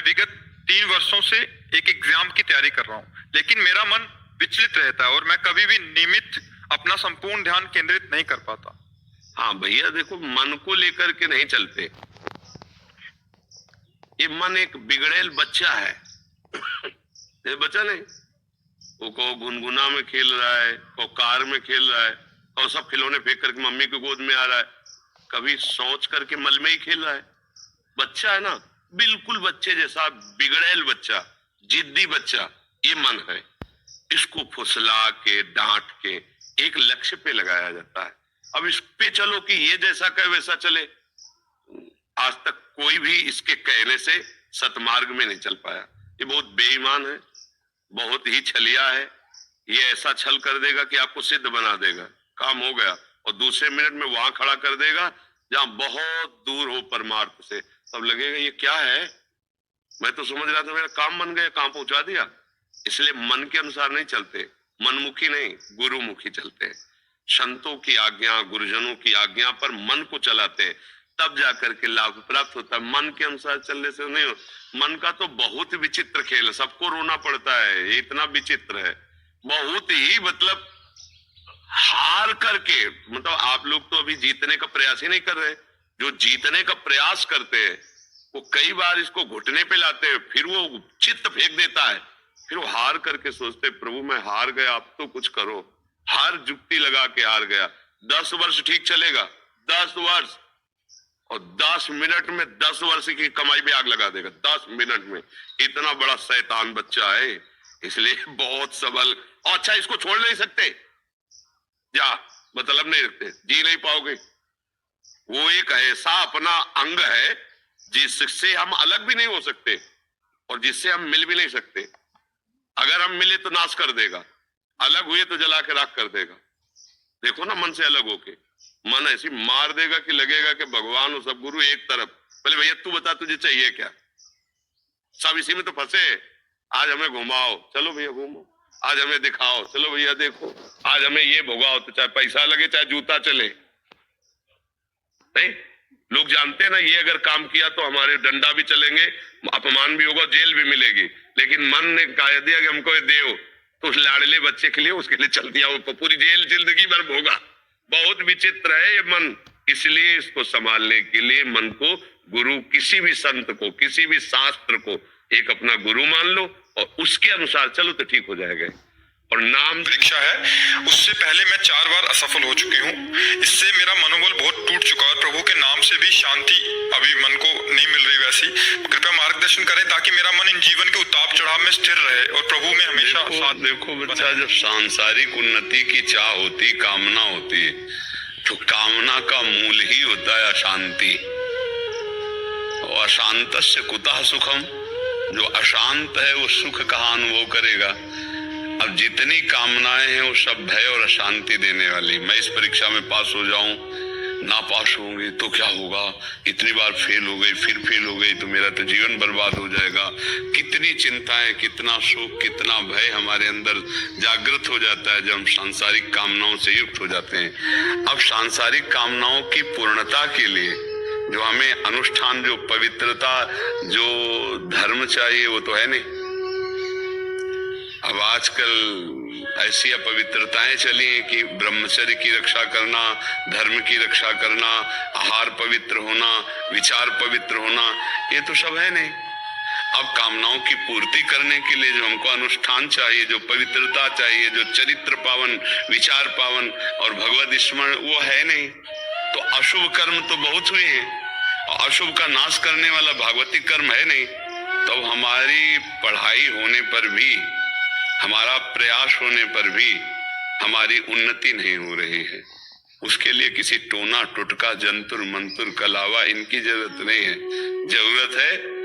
विगत 3 वर्षों से एक एग्जाम की तैयारी कर रहा हूँ, लेकिन मेरा मन विचलित रहता है और मैं कभी भी नियमित अपना संपूर्ण ध्यान केंद्रित नहीं कर पाता। हाँ भैया देखो, मन को लेकर के नहीं चलते। ये मन एक बिगड़ेल बच्चा है। ये बच्चा नहीं, वो को गुनगुना में खेल रहा है, को कार में खेल रहा है, और सब खिलौने फेंक करके मम्मी की गोद में आ रहा है, कभी सोच करके मल में ही खेल रहा है। बच्चा है ना, बिल्कुल बच्चे जैसा बिगड़ेल बच्चा, जिद्दी बच्चा, ये मन है। इसको फुसला के डांट के एक लक्ष्य पे लगाया जाता है। अब इस पे चलो कि ये जैसा कहे वैसा चले। आज तक कोई भी इसके कहने से सतमार्ग में नहीं चल पाया। ये बहुत बेईमान है, बहुत ही छलिया है। ये ऐसा छल कर देगा कि आपको सिद्ध बना देगा, काम हो गया, और दूसरे मिनट में वहां खड़ा कर देगा जहां बहुत दूर हो परमार्थ से। तब लगेगा ये क्या है, मैं तो समझ रहा था मेरा काम बन गया, काम पहुंचा दिया। इसलिए मन के अनुसार नहीं चलते, मनमुखी नहीं, गुरुमुखी चलते हैं। संतों की आज्ञा, गुरुजनों की आज्ञा पर मन को चलाते हैं, तब जाकर के लाभ प्राप्त होता है। मन के अनुसार चलने से नहीं हो। मन का तो बहुत विचित्र खेल है, सबको रोना पड़ता है, ये इतना विचित्र है, बहुत ही मतलब हार करके, मतलब आप लोग तो अभी जीतने का प्रयास ही नहीं कर रहे। जो जीतने का प्रयास करते हैं वो कई बार इसको घुटने पे लाते हैं, फिर वो चित्त फेंक देता है, फिर वो हार करके सोचते प्रभु मैं हार गया, अब तो कुछ करो। हार जुक्ति लगा के हार गया। 10 वर्ष ठीक चलेगा, 10 वर्ष, और 10 मिनट में 10 वर्ष की कमाई पे आग लगा देगा। 10 मिनट में इतना बड़ा शैतान बच्चा है, इसलिए बहुत सबल। अच्छा, इसको छोड़ नहीं सकते, जा मतलब नहीं रखते, जी नहीं पाओगे। वो एक ऐसा अपना अंग है जिससे हम अलग भी नहीं हो सकते और जिससे हम मिल भी नहीं सकते। अगर हम मिले तो नाश कर देगा, अलग हुए तो जला के राख कर देगा। देखो ना, मन से अलग होके मन ऐसी मार देगा कि लगेगा कि भगवान और सब गुरु एक तरफ। पहले भैया तू बता तुझे चाहिए क्या, सब इसी में तो फंसे। आज हमें घुमाओ, चलो भैया घूमो। आज हमें दिखाओ, चलो भैया देखो। आज हमें ये भोगाओ, तो चाहे पैसा लगे चाहे जूता चले। नहीं, लोग जानते हैं ना, ये अगर काम किया तो हमारे डंडा भी चलेंगे, अपमान भी होगा, जेल भी मिलेगी। लेकिन मन ने कह दिया कि हमको ये दे, तो उस लाडले बच्चे के लिए उसके लिए चल दिया, वो पूरी जेल जिंदगी भर भोगा। बहुत विचित्र है ये मन। इसलिए इसको संभालने के लिए मन को गुरु, किसी भी संत को, किसी भी शास्त्र को एक अपना गुरु मान लो और उसके अनुसार चलो तो ठीक हो जाएगा। और नाम परीक्षा है, उससे पहले मैं 4 बार असफल हो चुकी हूँ। इससे मेरा मनोबल बहुत टूट चुका है। प्रभु के नाम से भी शांति अभी मन को नहीं मिल रही वैसी। कृपया मार्गदर्शन करें ताकि मेरा मन इन जीवन के उतार चढ़ाव में स्थिर रहे और प्रभु में हमेशा साथ। देखो बच्चा, जब सांसारिक उन्नति की चाह होती, कामना होती, तो कामना का मूल ही होता है अशांति। और अशांत से कुतः सुखम, जो अशांत है वो सुख कहाँ अनुभव करेगा। अब जितनी कामनाएं हैं वो सब भय और अशांति देने वाली। मैं इस परीक्षा में पास हो जाऊं, ना पास होंगे तो क्या होगा, इतनी बार फेल हो गई, फिर फेल हो गई तो मेरा तो जीवन बर्बाद हो जाएगा। कितनी चिंताएं, कितना शोक, कितना भय हमारे अंदर जागृत हो जाता है जब हम सांसारिक कामनाओं से युक्त हो जाते हैं। अब सांसारिक कामनाओं की पूर्णता के लिए जो हमें अनुष्ठान, जो पवित्रता, जो धर्म चाहिए वो तो है नहीं। अब आजकल ऐसी अपवित्रताएं चली हैं कि ब्रह्मचर्य की रक्षा करना, धर्म की रक्षा करना, आहार पवित्र होना, विचार पवित्र होना, ये तो सब है नहीं। अब कामनाओं की पूर्ति करने के लिए जो हमको अनुष्ठान चाहिए, जो पवित्रता चाहिए, जो चरित्र पावन, विचार पावन और भगवत स्मरण, वो है नहीं। तो अशुभ कर्म तो बहुत हुए हैं और अशुभ का नाश करने वाला भागवतिक कर्म है नहीं। तो हमारी पढ़ाई होने पर भी, हमारा प्रयास होने पर भी हमारी उन्नति नहीं हो रही है। उसके लिए किसी टोना टुटका, जंतुर मंतुर का अलावा इनकी जरूरत नहीं है। जरूरत है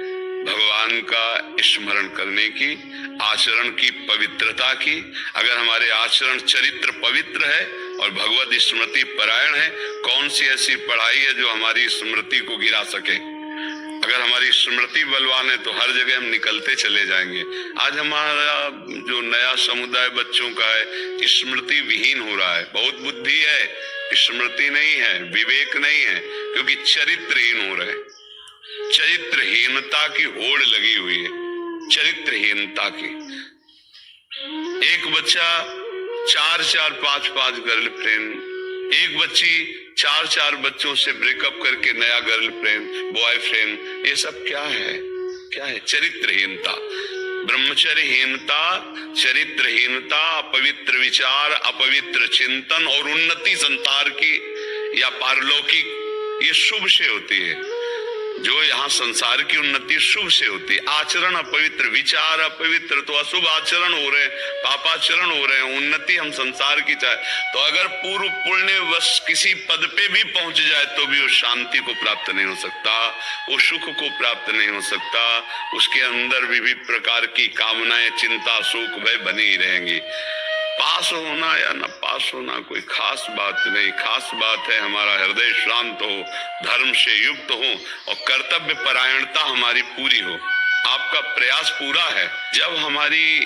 भगवान का स्मरण करने की, आचरण की पवित्रता की। अगर हमारे आचरण चरित्र पवित्र है और भगवत स्मृति परायण है, कौन सी ऐसी पढ़ाई है जो हमारी स्मृति को गिरा सके। अगर हमारी स्मृति बलवान है तो हर जगह हम निकलते चले जाएंगे। आज हमारा जो नया समुदाय बच्चों का है, स्मृति विहीन हो रहा है। बहुत बुद्धि है, स्मृति नहीं है, विवेक नहीं है, क्योंकि चरित्रहीन हो रहे। चरित्रहीनता की होड़ लगी हुई है, चरित्रहीनता की। एक बच्चा 4-4, 5-5 गर्लफ्रेंड, एक बच्ची 4-4 बच्चों से ब्रेकअप करके नया गर्लफ्रेंड, बॉयफ्रेंड, ये सब क्या है? क्या है? चरित्रहीनता, ब्रह्मचर्यहीनता, चरित्रहीनता, अपवित्र विचार, अपवित्र चिंतन और उन्नति संसार की या पारलौकिक, ये शुभ से होती है। जो यहाँ संसार की उन्नति शुभ से होती है। आचरण अपवित्र, विचार अपवित्र, तो अशुभ आचरण हो रहे हैं, पापाचरण हो रहे हैं। उन्नति हम संसार की चाहे तो अगर पूर्व पुण्य वश किसी पद पे भी पहुंच जाए तो भी वो शांति को प्राप्त नहीं हो सकता, वो सुख को प्राप्त नहीं हो सकता। उसके अंदर विविध प्रकार की कामनाएं, चिंता, शोक, भय बनी ही रहेंगी। पास होना या न पास होना कोई खास बात नहीं, खास बात है हमारा हृदय शांत हो, धर्म से युक्त हो और कर्तव्य परायणता हमारी पूरी हो। आपका प्रयास पूरा है। जब हमारी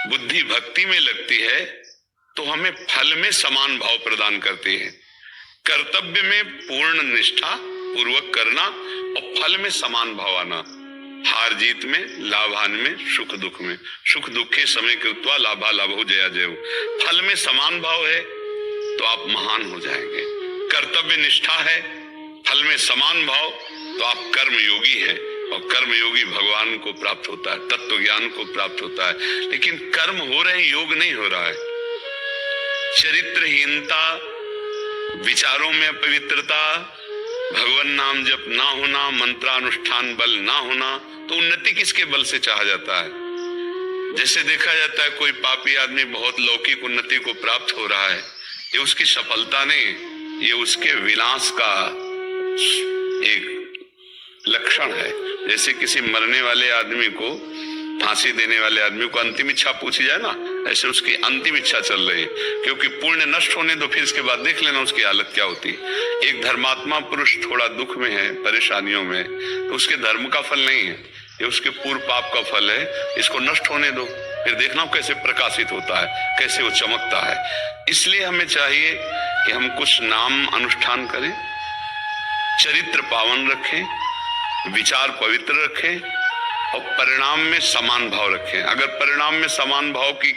बुद्धि भक्ति में लगती है तो हमें फल में समान भाव प्रदान करती है। कर्तव्य में पूर्ण निष्ठा पूर्वक करना और फल में समान भाव आना। हार जीत में, लाभान में, सुख दुख में, सुख दुखे समय कृत्वा लाभा लाभो जया जयो। फल में समान भाव है तो आप महान हो जाएंगे। कर्तव्य निष्ठा है, फल में समान भाव तो आप कर्म योगी हैं और कर्म योगी भगवान को प्राप्त होता है, तत्व ज्ञान को प्राप्त होता है। लेकिन कर्म हो रहे हैं, योग नहीं हो रहा है। चरित्रहीनता, विचारों में अपवित्रता, भगवान नाम जप ना होना, मंत्रानुष्ठान बल ना होना, तो उन्नति किसके बल से चाहा जाता है? जैसे देखा जाता है कोई पापी आदमी बहुत लौकिक उन्नति को प्राप्त हो रहा है, ये उसकी सफलता नहीं, ये उसके विनाश का एक लक्षण है। जैसे किसी मरने वाले आदमी को, फांसी देने वाले आदमी को अंतिम इच्छा पूछी जाए ना, ऐसे उसकी अंतिम इच्छा चल रही है, क्योंकि पुण्य नष्ट होने दो, फिर इसके बाद देख लेना उसकी हालत क्या होती। एक धर्मात्मा पुरुष थोड़ा दुख में है, परेशानियों में, तो उसके धर्म का फल नहीं है, ये उसके पूर्व पाप का फल है। इसको नष्ट होने दो, फिर देखना कैसे प्रकाशित होता है, कैसे वो चमकता है। इसलिए हमें चाहिए कि हम कुछ नाम अनुष्ठान करें, चरित्र पावन रखें, विचार पवित्र रखें और परिणाम में समान भाव रखें। अगर परिणाम में समान भाव की